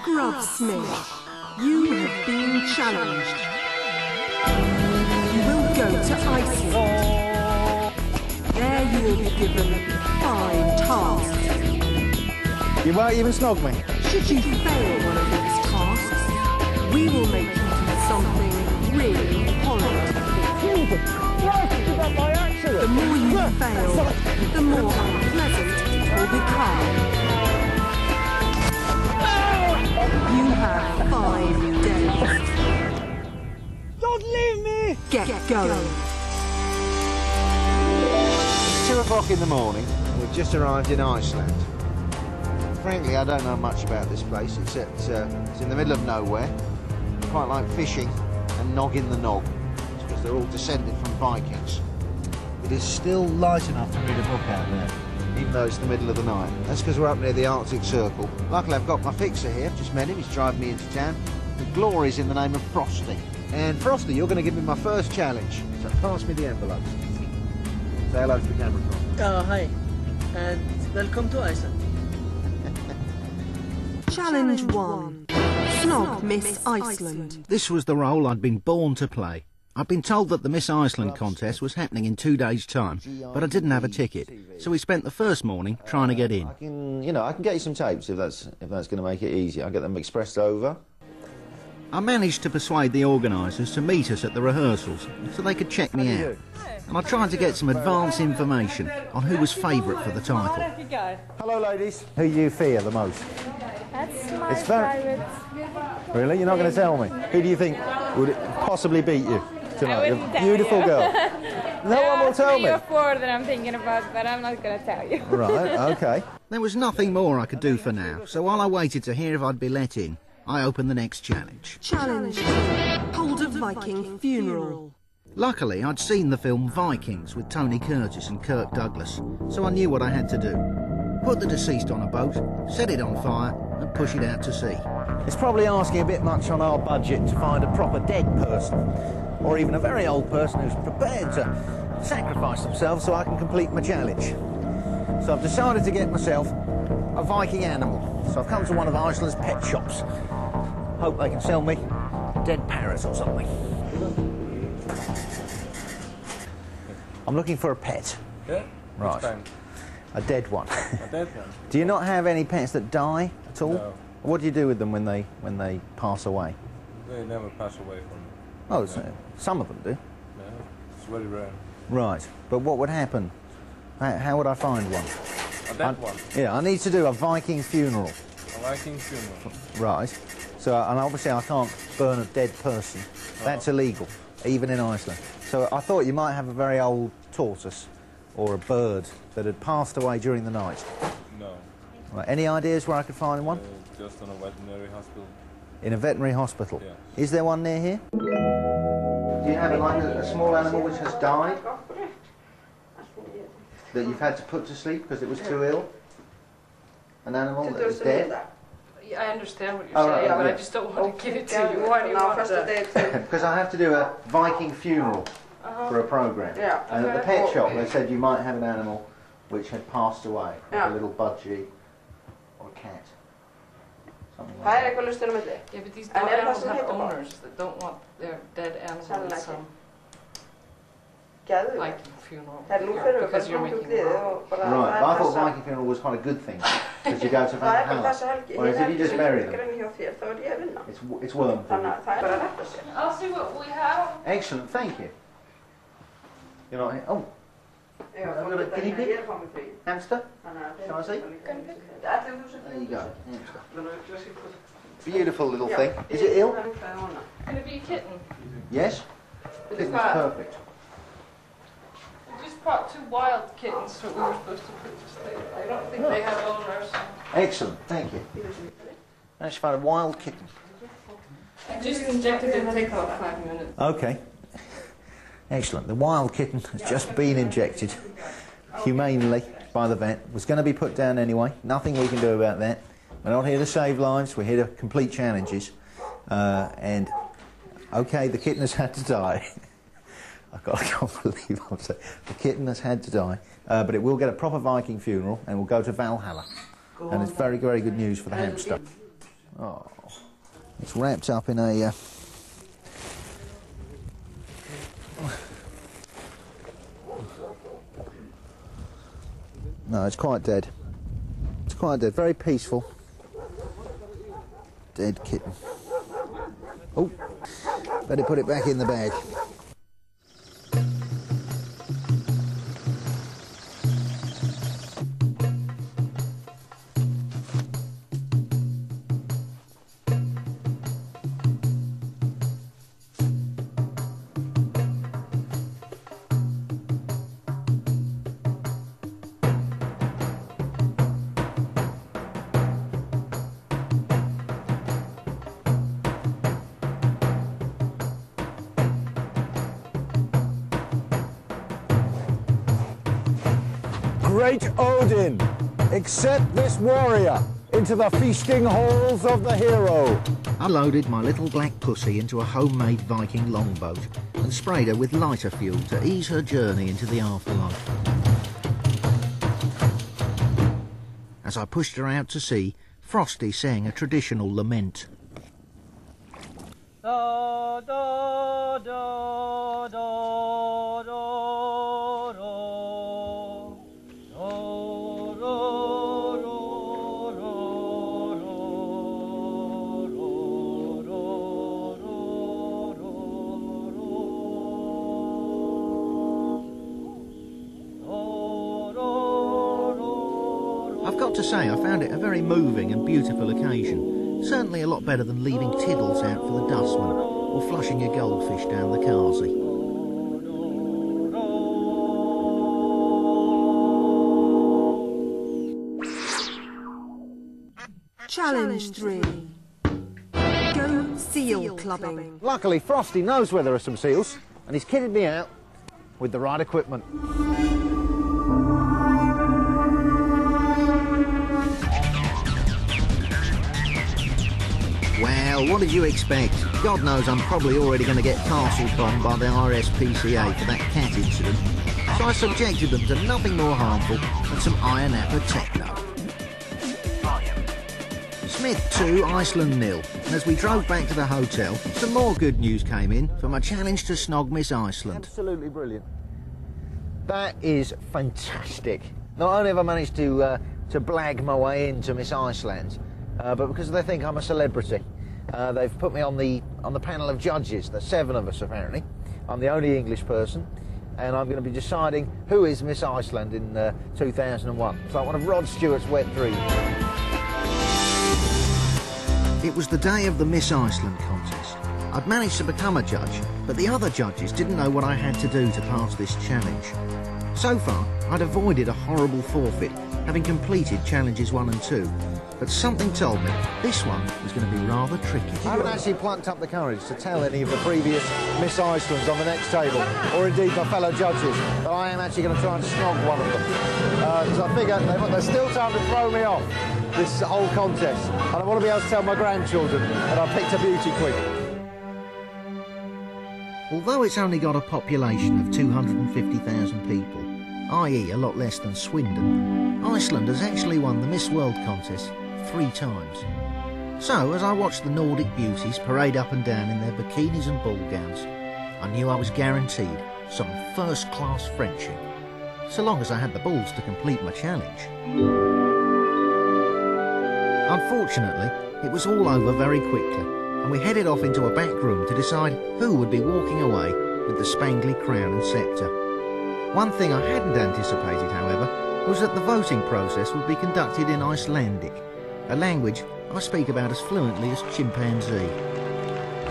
Grubsmith, you have been challenged. You will go to Iceland. There you will be given 5 tasks. You won't even snog me? Should you fail one of these tasks, we will make you do something really horrid. Jesus Christ, you did that by accident! The more you fail, the more unpleasant it will become. You have 5 days. Don't leave me! Get going. It's 2 o'clock in the morning and we've just arrived in Iceland. Frankly, I don't know much about this place except it's in the middle of nowhere. I quite like fishing and nogging the nog because they're all descended from Vikings. It is still light enough to read a book out there, even though it's the middle of the night. That's because we're up near the Arctic Circle. Luckily, I've got my fixer here. Just met him. He's driving me into town. The glory's in the name of Frosty. And Frosty, you're going to give me my first challenge. So pass me the envelopes. Say hello to the camera, Frosty. Hi, and welcome to Iceland. Challenge 1. Snog Miss Iceland. This was the role I'd been born to play. I'd been told that the Miss Iceland contest was happening in 2 days' time, but I didn't have a ticket, so we spent the first morning trying to get in. I can get you some tapes if that's going to make it easy. I'll get them expressed over. I managed to persuade the organisers to meet us at the rehearsals so they could check me out. And I tried to get some advance information on who was favourite for the title. Hello, ladies. Who you fear the most? That's my It's very- private. Really? You're not going to tell me? Who do you think would possibly beat you tonight? I You're wouldn't a tell beautiful you. girl. No one will tell 3 me. or 4 that I'm thinking about, but I'm not going to tell you. Right, okay. There was nothing more I could do for now, so while I waited to hear if I'd be let in, I opened the next challenge. Challenge 2. Hold a Viking funeral. Luckily, I'd seen the film Vikings with Tony Curtis and Kirk Douglas, so I knew what I had to do. Put the deceased on a boat, set it on fire, and push it out to sea. It's probably asking a bit much on our budget to find a proper dead person, or even a very old person who's prepared to sacrifice themselves so I can complete my challenge. So I've decided to get myself a Viking animal. So I've come to one of Iceland's pet shops. Hope they can sell me a dead parrot or something. I'm looking for a pet. Yeah? Right. Which kind? A dead one. A dead one? Do you not have any pets that die at all? No. What do you do with them when they pass away? They never pass away from me. Oh, No. some of them do. No, it's very rare. Right, but what would happen? How would I find one? A dead one? Yeah, I need to do a Viking funeral. A Viking funeral? Right. So, and obviously I can't burn a dead person. That's illegal, even in Iceland. So I thought you might have a very old tortoise or a bird that had passed away during the night. No. Right. Any ideas where I could find one? Just on a veterinary hospital. In a veterinary hospital? Yes. Is there one near here? Do you have like a small animal which has died that you've had to put to sleep because it was too ill? An animal that is dead? I understand what you're Oh, saying, right, but yeah. I just don't want to give it to you. Why do you want that? Because I have to do a Viking funeral for a programme. Yeah. And at the pet shop they said you might have an animal which had passed away, like a little budgie or a cat. Something like that. Yeah, but these animals have owners that don't want their dead animal in some Viking funeral. Because you're making it wrong. Right, but I thought Viking funeral was quite a good thing, because you go to Valhalla. Whereas if you just bury them, it's worm food. I'll see what we have. Excellent, thank you. You're not here. Oh, guinea pig? Hamster? Shall I see? There you go. Hamster. Beautiful little thing. Is it ill? Can it be a kitten? Yes. Kitten's perfect. We just brought 2 wild kittens that we were supposed to purchase. I don't think they have owners. Excellent, thank you. Managed to find a wild kitten. I just injected it. It'll take about 5 minutes. Okay. Excellent. The wild kitten has just been injected humanely by the vet. Was going to be put down anyway. Nothing we can do about that. We're not here to save lives. We're here to complete challenges. And, okay, the kitten has had to die. I can't believe I'm saying the kitten has had to die. But it will get a proper Viking funeral and will go to Valhalla. And it's very, very good news for the hamster. Oh, it's wrapped up in a... No, it's quite dead. It's quite dead. Very peaceful. Dead kitten. Oh, better put it back in the bag. Great Odin, accept this warrior into the feasting halls of the hero. I loaded my little black pussy into a homemade Viking longboat and sprayed her with lighter fuel to ease her journey into the afterlife. As I pushed her out to sea, Frosty sang a traditional lament. Da, da, da, da, da, I've got to say, I found it a very moving and beautiful occasion. Certainly a lot better than leaving Tiddles out for the dustman or flushing your goldfish down the Carsey. Challenge 3. Go seal clubbing. Luckily, Frosty knows where there are some seals, and he's kitted me out with the right equipment. Well, what did you expect? God knows I'm probably already going to get castle-bombed by the RSPCA for that cat incident. So I subjected them to nothing more harmful than some Iron Apple techno. Smith 2, Iceland 0. And as we drove back to the hotel, some more good news came in for my challenge to snog Miss Iceland. Absolutely brilliant. That is fantastic. Not only have I managed to blag my way into Miss Iceland, but because they think I'm a celebrity, they've put me on the panel of judges. There's 7 of us apparently. I'm the only English person, and I'm going to be deciding who is Miss Iceland in 2001. It's like one of Rod Stewart's wet dreams. It was the day of the Miss Iceland contest. I'd managed to become a judge, but the other judges didn't know what I had to do to pass this challenge. So far, I'd avoided a horrible forfeit, having completed challenges 1 and 2. But something told me this one was going to be rather tricky. I haven't actually plucked up the courage to tell any of the previous Miss Icelands on the next table, or indeed my fellow judges, that I am actually going to try and snog one of them. Because I figure there's still time to throw me off this whole contest, and I want to be able to tell my grandchildren that I picked a beauty queen. Although it's only got a population of 250,000 people, i.e. a lot less than Swindon, Iceland has actually won the Miss World contest 3 times. So, as I watched the Nordic beauties parade up and down in their bikinis and ball gowns, I knew I was guaranteed some first-class Frenching, so long as I had the balls to complete my challenge. Unfortunately, it was all over very quickly, and we headed off into a back room to decide who would be walking away with the spangly crown and sceptre. One thing I hadn't anticipated, however, was that the voting process would be conducted in Icelandic, a language I speak about as fluently as chimpanzee.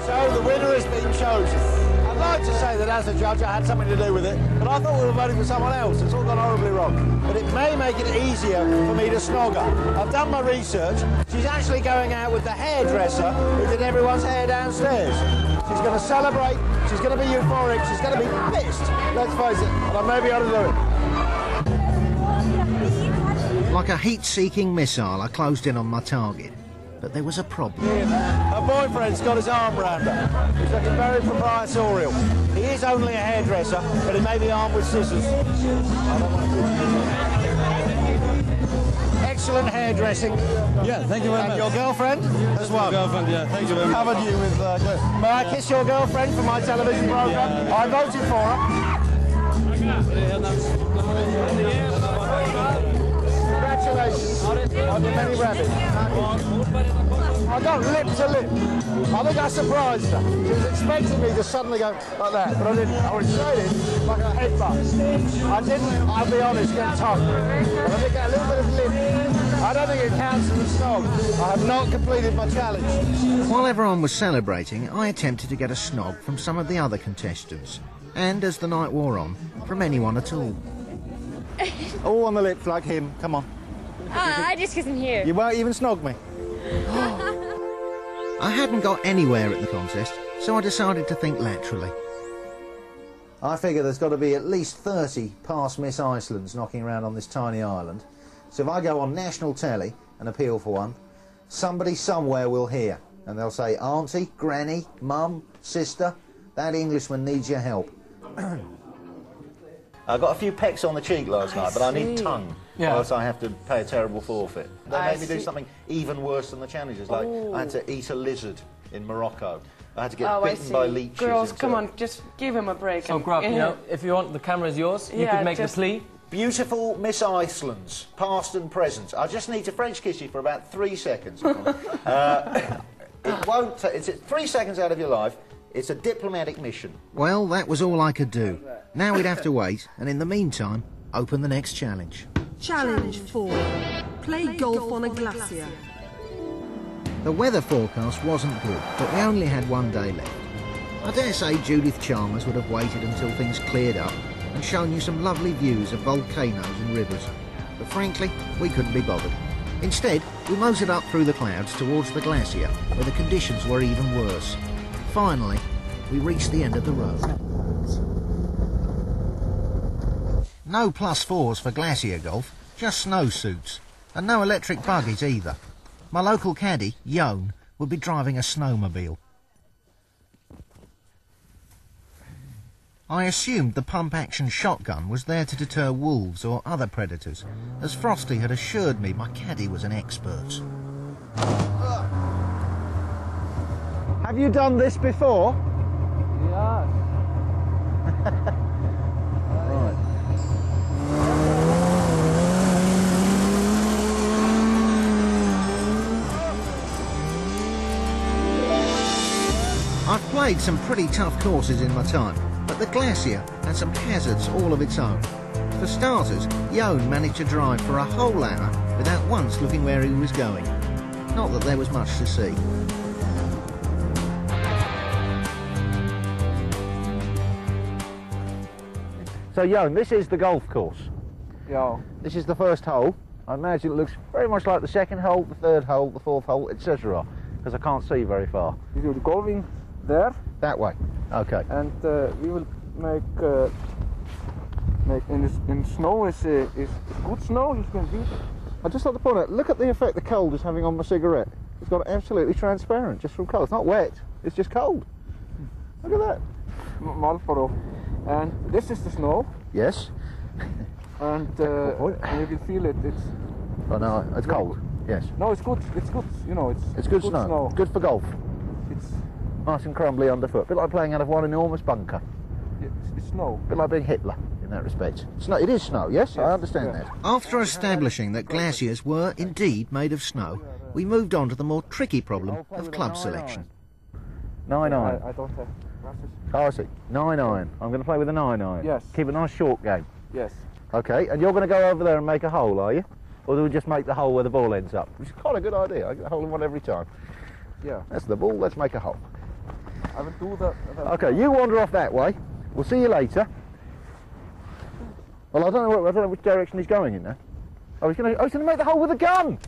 So the winner has been chosen. I'd like to say that as a judge I had something to do with it, but I thought we were voting for someone else. It's all gone horribly wrong. But it may make it easier for me to snog her. I've done my research. She's actually going out with the hairdresser who did everyone's hair downstairs. She's going to celebrate. She's going to be euphoric. She's going to be pissed. Let's face it. And I may be able to do it. Like a heat-seeking missile, I closed in on my target. But there was a problem. Her boyfriend's got his arm round her. He's looking very proprietorial. He is only a hairdresser, but he may be armed with scissors. excellent hairdressing. Yeah, thank you very much. And your girlfriend as well. Girlfriend, yeah, thank you very much. Covered you with... May I kiss your girlfriend for my television programme? I voted for her. Congratulations on the many rabbits. I got lip to lip. I think I surprised her. She was expecting me to suddenly go like that, but I didn't. I was straight like a headbutt. I didn't, I'll be honest, get tongue. But I did get a little bit of lip. I don't think it counts as a snog. I have not completed my challenge. While everyone was celebrating, I attempted to get a snog from some of the other contestants. And as the night wore on, from anyone at all. All on the lips like him. Come on. I just kiss him here. You won't even snog me. I hadn't got anywhere at the contest, so I decided to think laterally. I figure there's got to be at least 30 past Miss Icelands knocking around on this tiny island. So if I go on national telly and appeal for one, somebody somewhere will hear. And they'll say, Auntie, Granny, Mum, Sister, that Englishman needs your help. I got a few pecks on the cheek last night, but I need tongue, or else I have to pay a terrible forfeit. They made me do something even worse than the challenges, like I had to eat a lizard in Morocco. I had to get bitten by leeches. Girls, come on, just give him a break. So, Grub, you know, if you want, the camera's yours. You could make the plea. Beautiful Miss Icelands, past and present. I just need to French kiss you for about 3 seconds. It won't take... It's 3 seconds out of your life. It's a diplomatic mission. Well, that was all I could do. Now we'd have to wait, and in the meantime, open the next challenge. Challenge 4. Play golf on a glacier. The weather forecast wasn't good, but we only had 1 day left. I dare say Judith Chalmers would have waited until things cleared up and shown you some lovely views of volcanoes and rivers. But frankly, we couldn't be bothered. Instead, we motored up through the clouds towards the glacier, where the conditions were even worse. Finally, we reached the end of the road. No +4s for glacier golf, just snowsuits, and no electric buggies either. My local caddy, Yon, would be driving a snowmobile. I assumed the pump-action shotgun was there to deter wolves or other predators, as Frosty had assured me my caddy was an expert. Have you done this before? Yeah. Right. I've played some pretty tough courses in my time, but the glacier had some hazards all of its own. For starters, Yon managed to drive for a whole hour without once looking where he was going. Not that there was much to see. So, Yon, this is the golf course. Yeah. This is the first hole. I imagine it looks very much like the second hole, the third hole, the fourth hole, etc. Because I can't see very far. We will going there. That way. Okay. And we will make in snow is good snow. You can do. I'd just like to point out, look at the effect the cold is having on my cigarette. It's gone absolutely transparent just from cold. It's not wet, it's just cold. Look at that. Malforo. And this is the snow. Yes. And you will feel it. It's. Oh no, it's cold. Yes. No, it's good. It's good. You know, it's good snow. Good for golf. It's nice and crumbly underfoot. A bit like playing out of one enormous bunker. It's snow. A bit like being Hitler in that respect. Snow. It is snow. Yes, I understand that. After establishing that glaciers were indeed made of snow, we moved on to the more tricky problem of club selection. 9-iron. I don't have glasses. Oh, I see. 9-iron. I'm going to play with a 9-iron. Yes. Keep a nice short game. Yes. Okay, and you're going to go over there and make a hole, are you? Or do we just make the hole where the ball ends up? Which is quite a good idea. I get a hole in one every time. Yeah. That's the ball. Let's make a hole. I will do that. Okay, you wander off that way. We'll see you later. Well, I don't know which direction he's going in now. Oh, he's going to make the hole with a gun.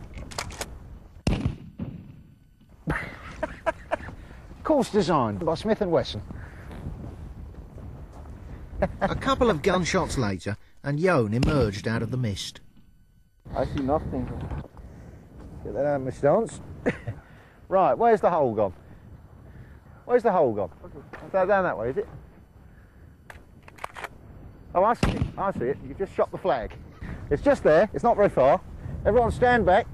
Course designed by Smith & Wesson. A couple of gunshots later, and Yon emerged out of the mist. I see nothing. Get that out of my stance. Right, where's the hole gone? Where's the hole gone? Okay. Down that way, is it? Oh, I see it. I see it. You've just shot the flag. It's just there. It's not very far. Everyone stand back.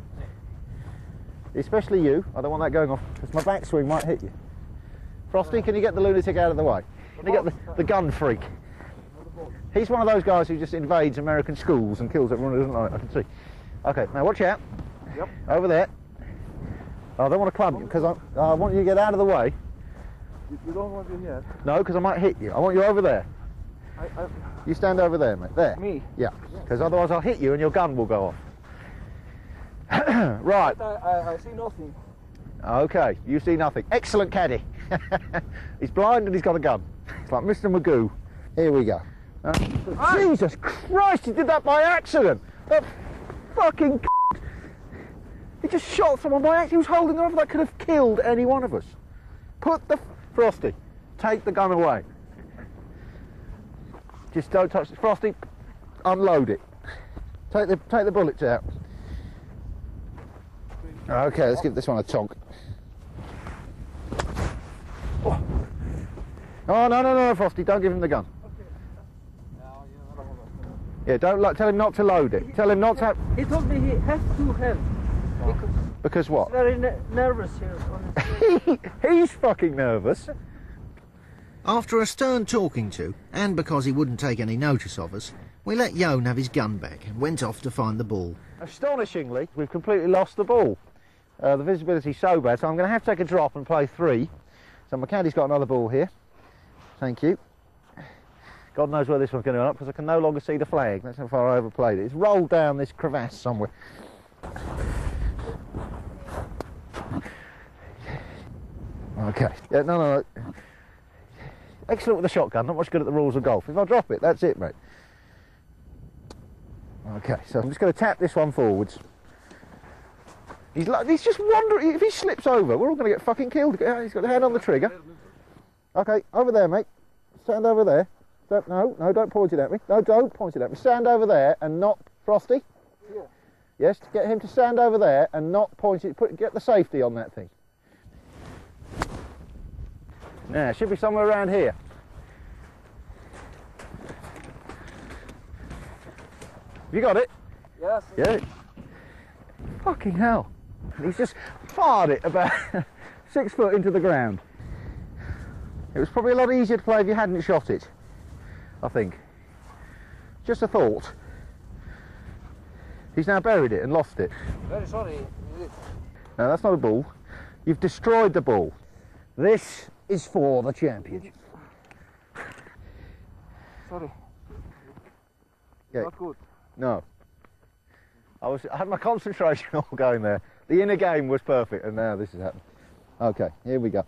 Especially you. I don't want that going off because my backswing might hit you. Frosty, can you get the lunatic out of the way? Can you get the gun freak? He's one of those guys who just invades American schools and kills everyone who doesn't like it, I can see. Okay, now watch out. Yep. Over there. I don't want to club you because I want you to get out of the way. You don't want to hear? No, because I might hit you. I want you over there. You stand over there, mate. There. Me? Yeah, because otherwise I'll hit you and your gun will go off. Right. I see nothing. Okay, you see nothing. Excellent caddy. He's blind and he's got a gun. It's like Mr. Magoo. Here we go. Jesus Christ, he did that by accident. That fucking he just shot someone by accident. He was holding the rifle. That could have killed any one of us. Put the... Frosty, take the gun away. Just don't touch it. Frosty, unload it. Take the bullets out. Okay, let's give this one a tonk. Oh, no, Frosty, don't give him the gun. Yeah, don't tell him not to load it. Tell him not to have... He told me he has to have. Because what? He's very nervous here. He's fucking nervous. After a stern talking to, and because he wouldn't take any notice of us, we let Jon have his gun back and went off to find the ball. Astonishingly, we've completely lost the ball. The visibility's so bad, so I'm going to have to take a drop and play 3. So my caddy's got another ball here. Thank you. God knows where this one's going to end up because I can no longer see the flag. That's how far I overplayed it. It's rolled down this crevasse somewhere. Okay. Yeah, no. Excellent with the shotgun. Not much good at the rules of golf. If I drop it, that's it, mate. Okay, so I'm just going to tap this one forwards. He's just wandering. If he slips over, we're all going to get fucking killed. He's got the hand on the trigger. Okay, over there, mate. Stand over there. No, don't point it at me. No, don't point it at me. Stand over there and not... Frosty? Yeah. Yes, get him to stand over there and not point it... Get the safety on that thing. Yeah, it should be somewhere around here. Have you got it? Yes. Yeah. Fucking hell. He's just fired it about 6 foot into the ground. It was probably a lot easier to play if you hadn't shot it, I think. Just a thought. He's now buried it and lost it. Very sorry. No, that's not a ball. You've destroyed the ball. This is for the championship. Sorry. Yeah. Not good. No. I had my concentration all going there. The inner game was perfect, and now this has happened. Okay, here we go.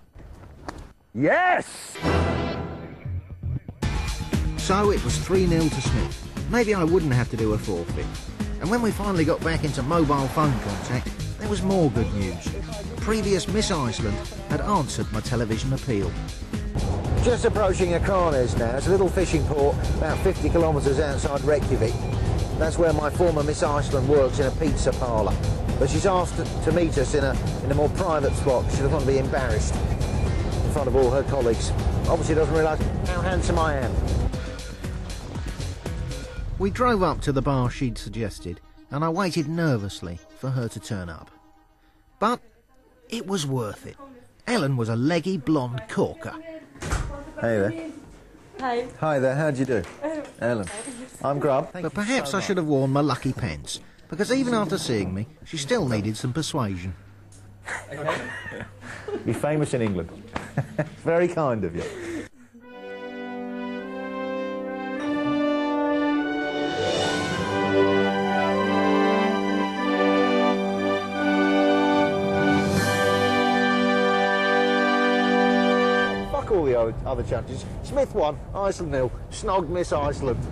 Yes! So it was 3-0 to Smith. Maybe I wouldn't have to do a forfeit. And when we finally got back into mobile phone contact, there was more good news. Previous Miss Iceland had answered my television appeal. Just approaching Akarnes now. It's a little fishing port about 50 kilometres outside Reykjavik. That's where my former Miss Iceland works, in a pizza parlour. But she's asked to meet us in a more private spot. She doesn't want to be embarrassed in front of all her colleagues. Obviously doesn't realise how handsome I am. We drove up to the bar she'd suggested, and I waited nervously for her to turn up. But it was worth it. Ellen was a leggy blonde corker. Hey there. Hi. Hi there, how'd you do? Ellen. I'm Grub. But perhaps I should have worn my lucky pence, because even after seeing me, she still needed some persuasion. Be famous in England. Very kind of you. Fuck all the other challenges. Smith won, Iceland nil. Snogged Miss Iceland.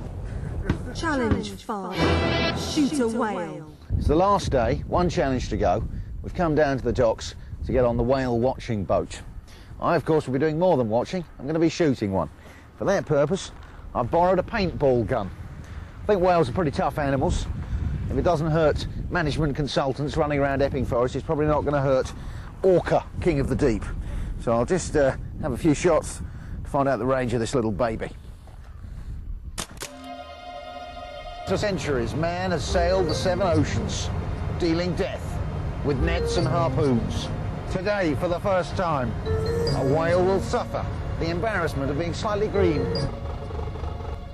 Challenge 5. Shoot a whale. It's the last day, one challenge to go. We've come down to the docks to get on the whale watching boat. I, of course, will be doing more than watching. I'm going to be shooting one. For that purpose, I've borrowed a paintball gun. I think whales are pretty tough animals. If it doesn't hurt management consultants running around Epping Forest, it's probably not going to hurt Orca, king of the deep. So I'll just have a few shots to find out the range of this little baby. For centuries, man has sailed the 7 oceans. dealing death with nets and harpoons. Today, for the first time, a whale will suffer the embarrassment of being slightly green.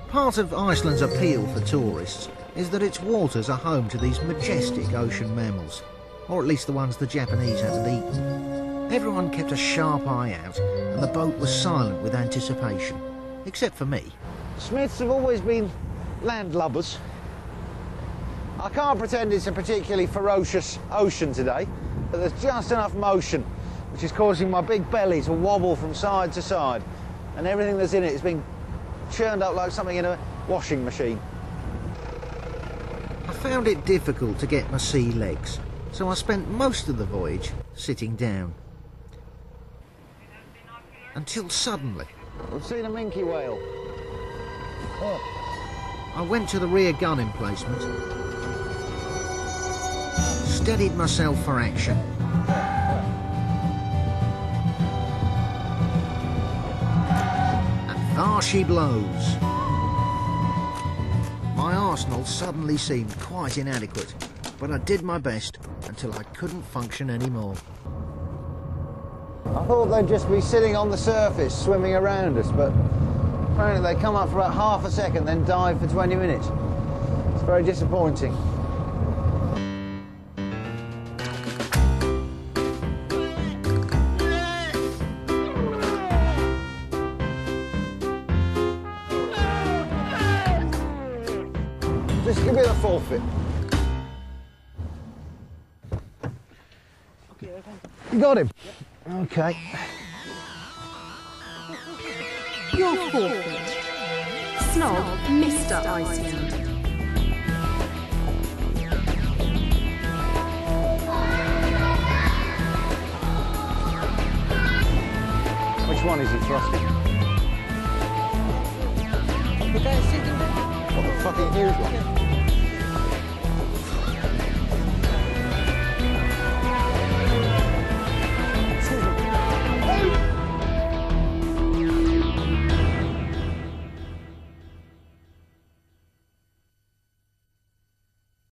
Part of Iceland's appeal for tourists is that its waters are home to these majestic ocean mammals, or at least the ones the Japanese hadn't eaten. Everyone kept a sharp eye out, and the boat was silent with anticipation, except for me. Smiths have always been landlubbers. I can't pretend it's a particularly ferocious ocean today, but there's just enough motion, which is causing my big belly to wobble from side to side, and everything that's in it is being churned up like something in a washing machine. I found it difficult to get my sea legs, so I spent most of the voyage sitting down. Until suddenly... We've seen a minke whale. Oh. I went to the rear gun emplacement, steadied myself for action, and there she blows. My arsenal suddenly seemed quite inadequate, but I did my best until I couldn't function anymore. I thought they'd just be sitting on the surface, swimming around us, but apparently they come up for about half a second, then dive for 20 minutes. It's very disappointing. Just give me the forfeit. You got him? Yep. Okay. Your forfeit. Snog Mr. Iceland. Which one is he thrusting? The guy sitting there. What, the fucking huge one?